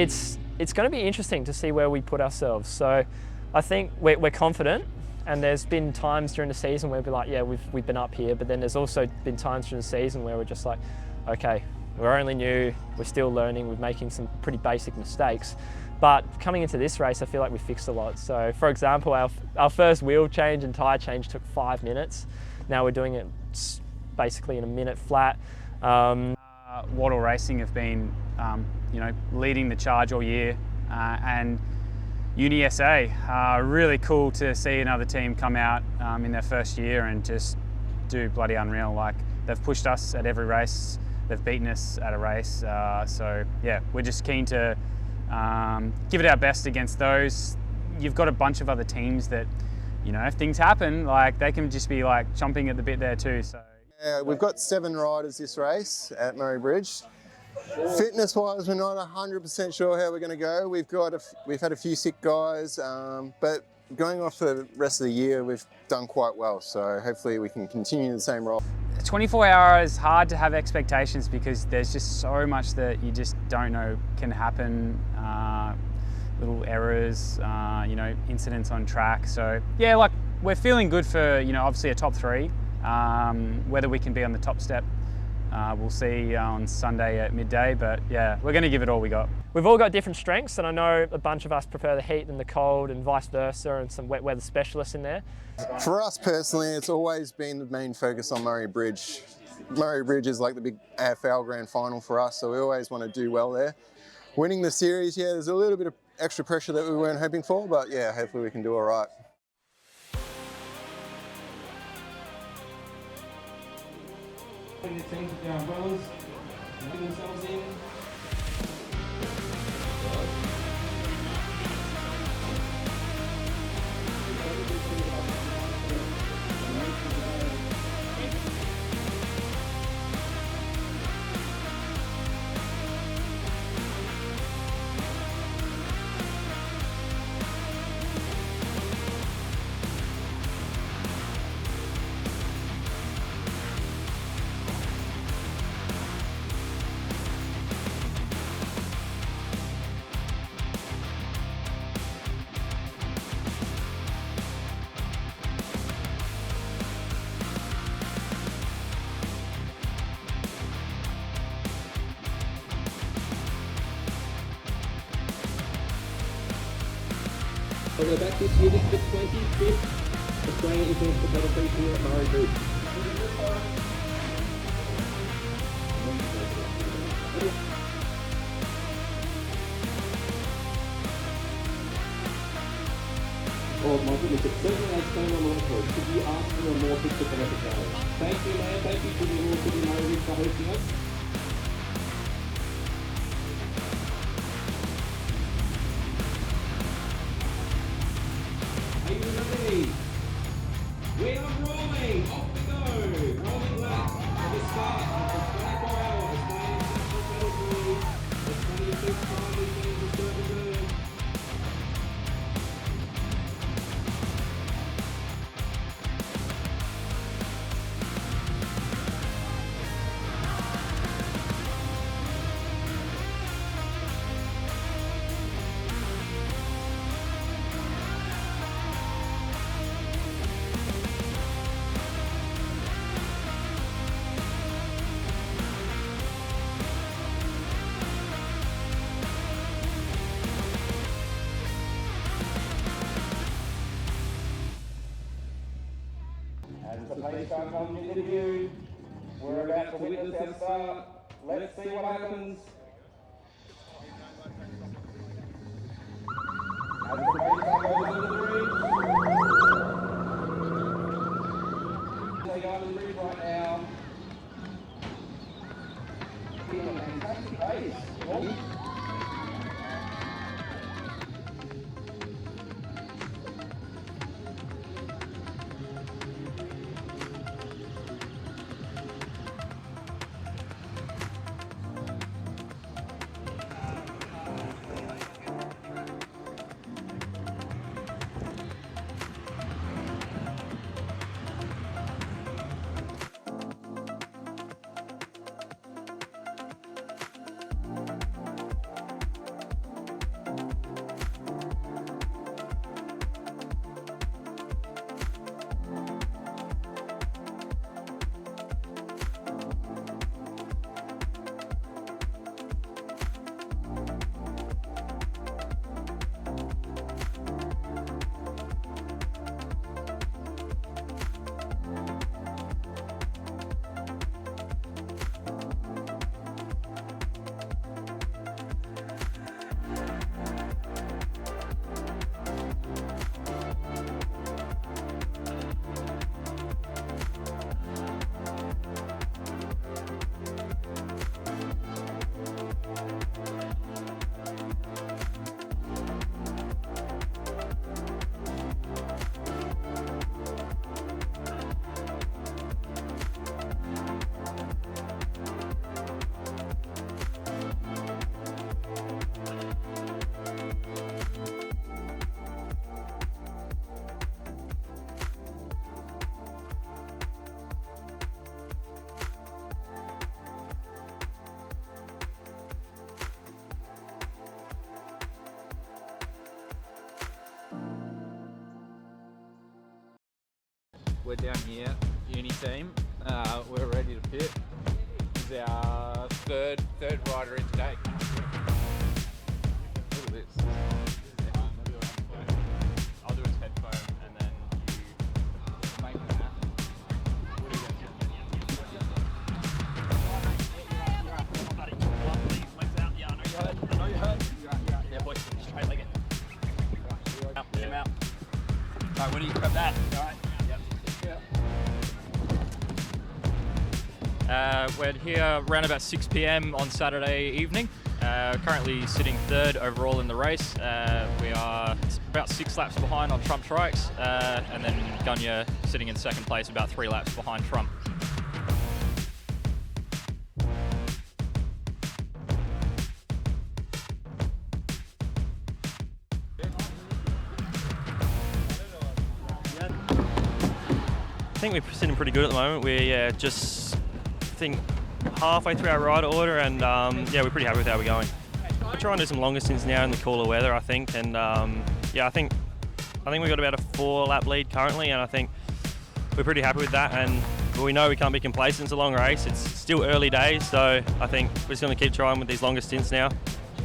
it's going to be interesting to see where we put ourselves. So I think we're confident, and there's been times during the season where we're like, yeah, we've been up here, but then there's also been times during the season where we're just like, okay, we're only new, we're still learning, we're making some pretty basic mistakes. But coming into this race, I feel like we fixed a lot. So for example, our first wheel change and tyre change took 5 minutes. Now we're doing it basically in a minute flat. Wattle Racing have been, leading the charge all year, and Uni SA, really cool to see another team come out in their first year and just do bloody unreal. Like, they've pushed us at every race, they've beaten us at a race. So yeah, we're just keen to give it our best against those. You've got a bunch of other teams that, if things happen, like, they can just be like chomping at the bit there too. So yeah, we've got 7 riders this race at Murray Bridge. Fitness-wise, we're not 100% sure how we're going to go. We've had a few sick guys, but going off the rest of the year, we've done quite well. So hopefully we can continue the same role. 24 hours, hard to have expectations because there's just so much that you just don't know can happen. Little errors, incidents on track. So yeah, like, we're feeling good for, obviously a top 3. Whether we can be on the top step, we'll see on Sunday at midday, but yeah, we're going to give it all we got. We've all got different strengths, and I know a bunch of us prefer the heat than the cold and vice versa, and some wet weather specialists in there. For us personally, it's always been the main focus on Murray Bridge. Murray Bridge is like the big AFL grand final for us, so we always want to do well there. Winning the series, yeah, there's a little bit of extra pressure that we weren't hoping for, but yeah, hopefully we can do all right. Putting the teams with their umbrellas, putting themselves in. We'll go back this year, this is the 25th Australian International Compilation here at Murray Bridge. Oh my goodness, it's certainly a stone on the course. Could you ask for a more picture for the challenge? Thank you, man. Thank you to the Royal City Murray Bridge for hosting us. We are rolling, off we go, rolling lap for the start of the 24-hour Australian International Prix, the 25th time we've been to Surfers. As the police are on the interview, we're about to witness our start. Let's see what happens. As the police are goes under the bridge. They go under the bridge right now. Feeling a fantastic pace. we're down here, uni team. We're ready to pit. This is our third rider in today. Look at this. I'll do a head foam and then you Make it happen. Yeah, boys, straight leg it. Get him out. Alright, when do you grab that? Alright. We're here around about 6 p.m. on Saturday evening. Currently sitting third overall in the race. We are about 6 laps behind on Trump Trikes, and then Gunya sitting in second place, about 3 laps behind Trump. I think we're sitting pretty good at the moment. We're just, I think, halfway through our rider order, and yeah, we're pretty happy with how we're going. We're trying to do some longer stints now in the cooler weather, I think, and yeah, I think we've got about a 4-lap lead currently, and I think we're pretty happy with that. And we know we can't be complacent. It's a long race. It's still early days, so I think we're just going to keep trying with these longer stints now.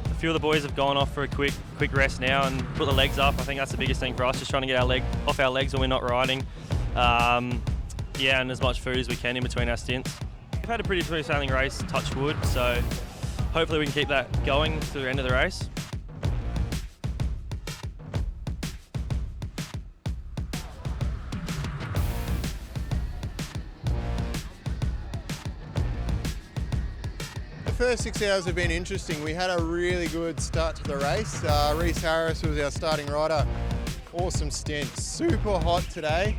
A few of the boys have gone off for a quick rest now and put the legs up. I think that's the biggest thing for us, just trying to get off our legs when we're not riding. Yeah, and as much food as we can in between our stints. We've had a pretty smooth sailing race, touch wood, so hopefully we can keep that going to the end of the race. The first 6 hours have been interesting. We had a really good start to the race. Reese Harris was our starting rider. Awesome stint. Super hot today.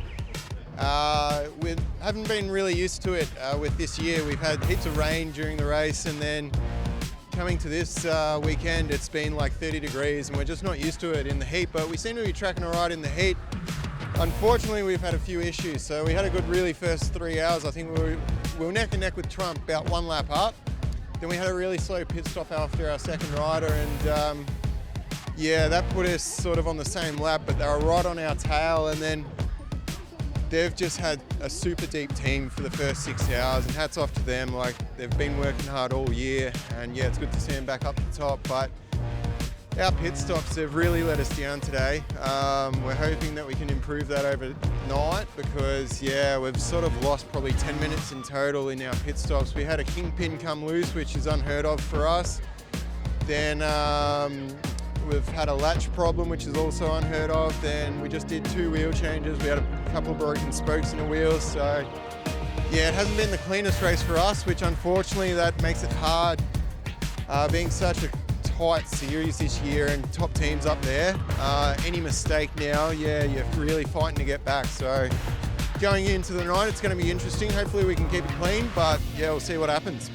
We haven't been really used to it with this year. We've had heaps of rain during the race, and then coming to this weekend it's been like 30 degrees and we're just not used to it in the heat, but we seem to be tracking all right in the heat. Unfortunately, we've had a few issues. So we had a good really first 3 hours. I think we were neck and neck with Trump, about 1 lap up. Then we had a really slow pit stop after our second rider, and yeah, that put us sort of on the same lap, but they were right on our tail. And then they've just had a super deep team for the first 6 hours, and hats off to them. Like, they've been working hard all year, and yeah, it's good to see them back up the top. But our pit stops have really let us down today. We're hoping that we can improve that overnight, because yeah, we've sort of lost probably 10 minutes in total in our pit stops. We had a kingpin come loose, which is unheard of for us. Then we've had a latch problem, which is also unheard of. Then we just did 2 wheel changes. We had a couple of broken spokes in the wheels. So yeah, it hasn't been the cleanest race for us, which unfortunately that makes it hard, being such a tight series this year and top teams up there. Any mistake now, yeah, you're really fighting to get back. So going into the night, it's going to be interesting. Hopefully we can keep it clean, but yeah, we'll see what happens.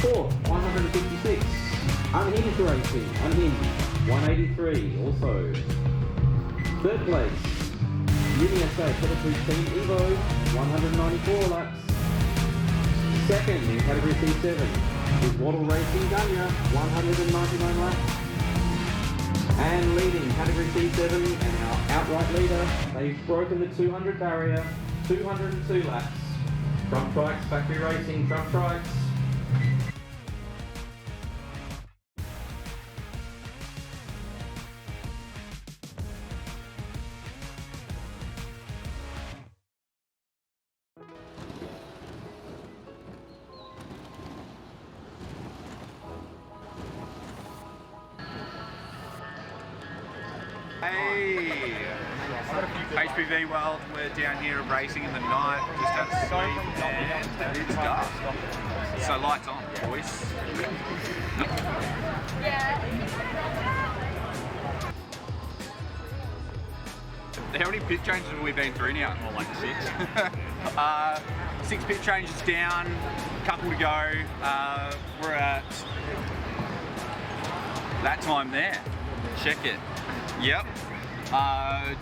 Fourth, 156. Unhinged Racing, Unhinged, 183 also. Third place, UniSA Category Team Evo, 194 laps. Second in Category C7 is Waddle Racing Gunya, 199 laps. And leading Category C7 and our outright leader, they've broken the 200 barrier, 202 laps. Trump Trikes, Factory Racing, Trump Trikes. Hey! HPV World, we're down here racing in the night, just had a sleep, and it's dark. So lights on, boys. How many pit changes have we been through now? Oh, like 6. 6 pit changes down, couple to go. We're at that time there. Check it. Yep.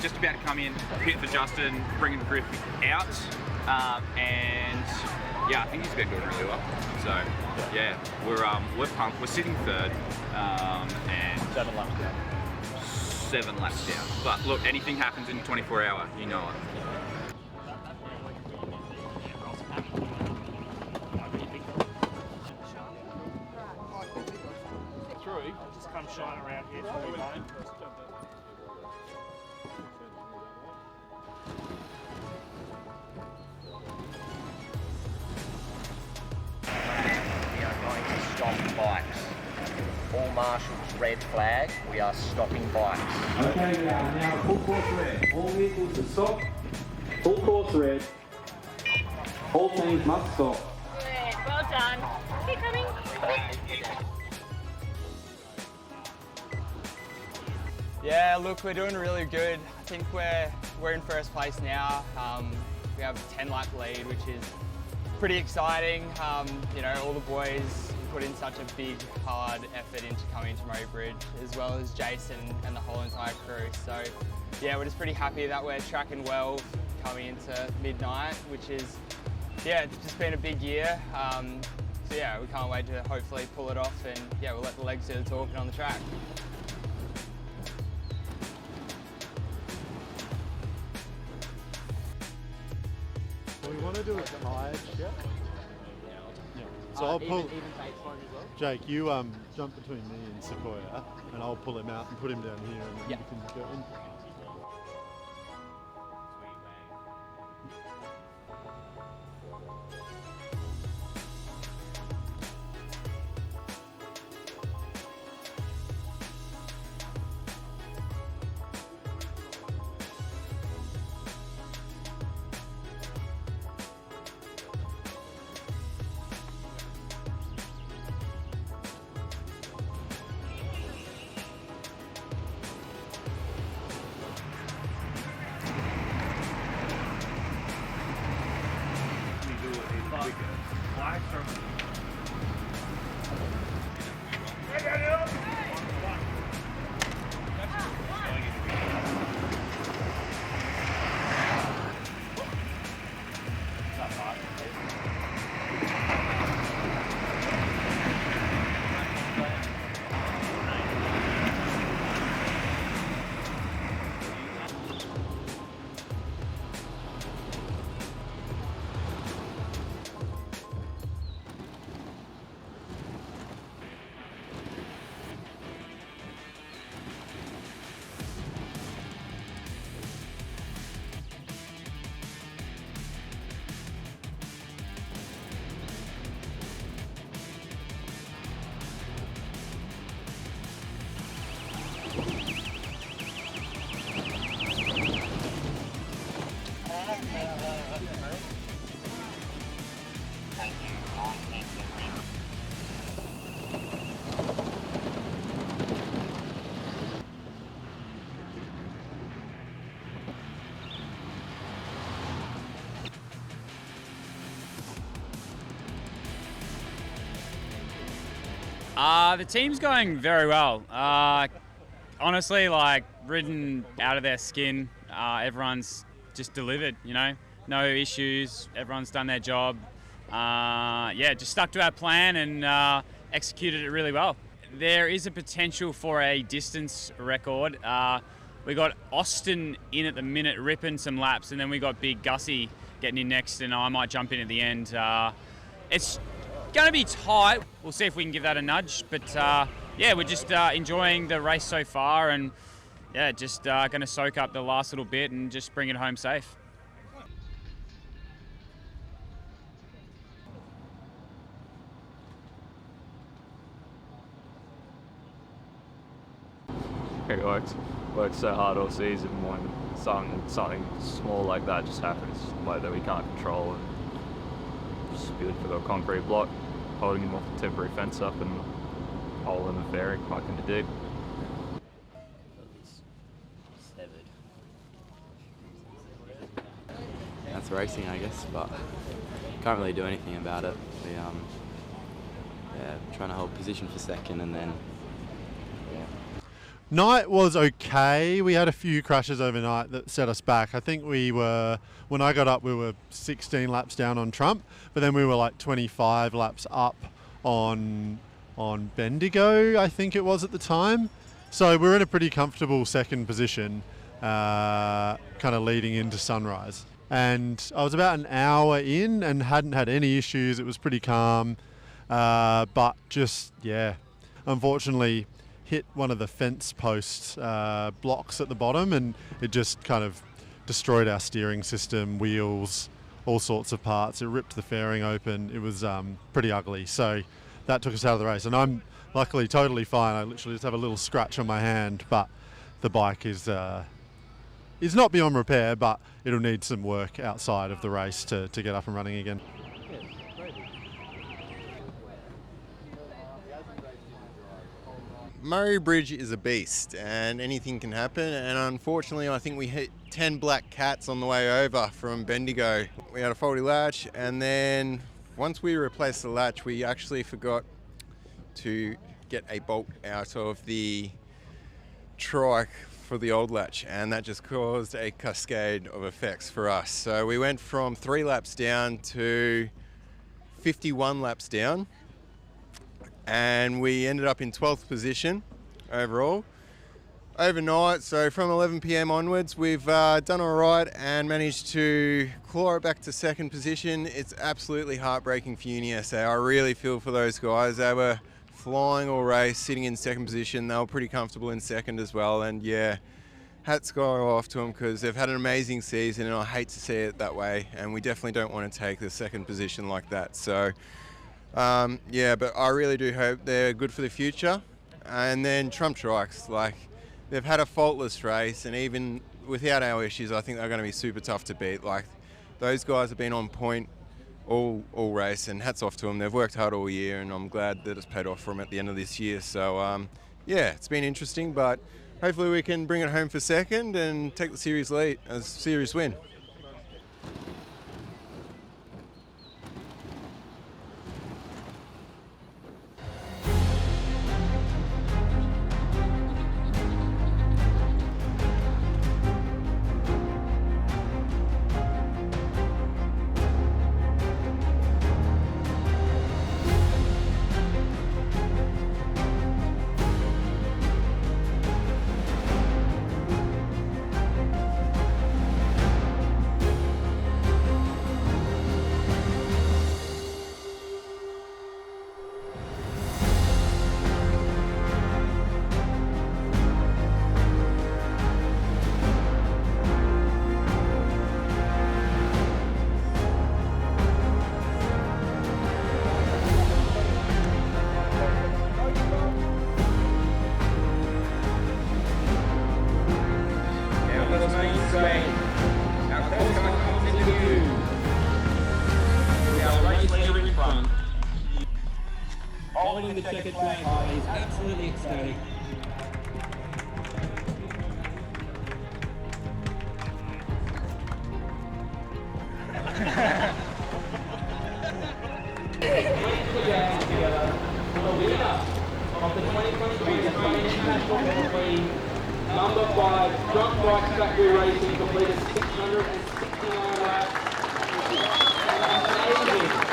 Just about to come in, pit for Justin, bringing Griff out. And yeah, I think he's been doing really well. So yeah, we're pumped. We're sitting third, and 7 laps down. 7 laps down. But look, anything happens in 24 hour, you know it. Through, just come shine around here for me, mate. We are going to stop bikes. All marshals, red flag, we are stopping bikes. Okay, we are now full course red. All vehicles to stop. Full course red. All teams must stop. Good, well done. Keep coming. Yeah, look, we're doing really good. I think we're in first place now. We have a 10-lap lead, which is pretty exciting. You know, all the boys put in such a big, hard effort into coming to Murray Bridge, as well as Jason and the whole entire crew. So, yeah, we're just pretty happy that we're tracking well coming into midnight, which is, yeah, it's just been a big year. So, yeah, we can't wait to hopefully pull it off, and yeah, we'll let the legs do the talking on the track. We want to do a tide. Yeah. So I'll pull. Jake, you jump between me and Sequoia, and I'll pull him out and put him down here, and then you can go in. The team's going very well. Honestly, like, ridden out of their skin. Everyone's just delivered, you know, no issues. Everyone's done their job. Yeah, just stuck to our plan and executed it really well. There is a potential for a distance record. We got Austin in at the minute, ripping some laps, and then we got Big Gussie getting in next, and I might jump in at the end. It's going to be tight. We'll see if we can give that a nudge, but yeah, we're just enjoying the race so far, and yeah, just going to soak up the last little bit and just bring it home safe. He worked so hard all season when something small like that just happens, like that we can't control, and just good for the concrete block, holding him off the temporary fence up and hole in the fairing, nothing to do. Severed. it's racing, I guess, but can't really do anything about it. We trying to hold position for second, and then Night was okay. We had a few crashes overnight that set us back. I think when I got up, we were 16 laps down on Trump, but then we were like 25 laps up on Bendigo, I think it was at the time. So we're in a pretty comfortable second position, kind of leading into sunrise. And I was about an hour in and hadn't had any issues. It was pretty calm, but just, unfortunately hit one of the fence post blocks at the bottom, and it just kind of destroyed our steering system, wheels, all sorts of parts. It ripped the fairing open. It was pretty ugly. So that took us out of the race. And I'm luckily totally fine. I literally just have a little scratch on my hand, but the bike is not beyond repair, but it'll need some work outside of the race to get up and running again. Murray Bridge is a beast and anything can happen, and unfortunately I think we hit 10 black cats on the way over from Bendigo. We had a faulty latch, and then once we replaced the latch we actually forgot to get a bolt out of the trike for the old latch, and that just caused a cascade of effects for us. So we went from 3 laps down to 51 laps down, and we ended up in 12th position overall overnight. So from 11 p.m. onwards we've done all right and managed to claw it back to second position. It's absolutely heartbreaking for UniSA. I really feel for those guys. They were flying all race, sitting in second position. They were pretty comfortable in second as well, and hats go off to them because they've had an amazing season, and I hate to see it that way, and we definitely don't want to take the second position like that. So but I really do hope they're good for the future. And then Trump Trikes, they've had a faultless race, and even without our issues I think they're going to be super tough to beat. Those guys have been on point all race, and hats off to them. They've worked hard all year, and I'm glad that it's paid off for them at the end of this year. So it's been interesting, but hopefully we can bring it home for second and take the series lead as a series win. Holding the checkered flag high is absolutely ecstatic. The winner of the 2023 International Grand Prix, number 5, Drunk Bike Factory Racing, completed 669 laps. Amazing.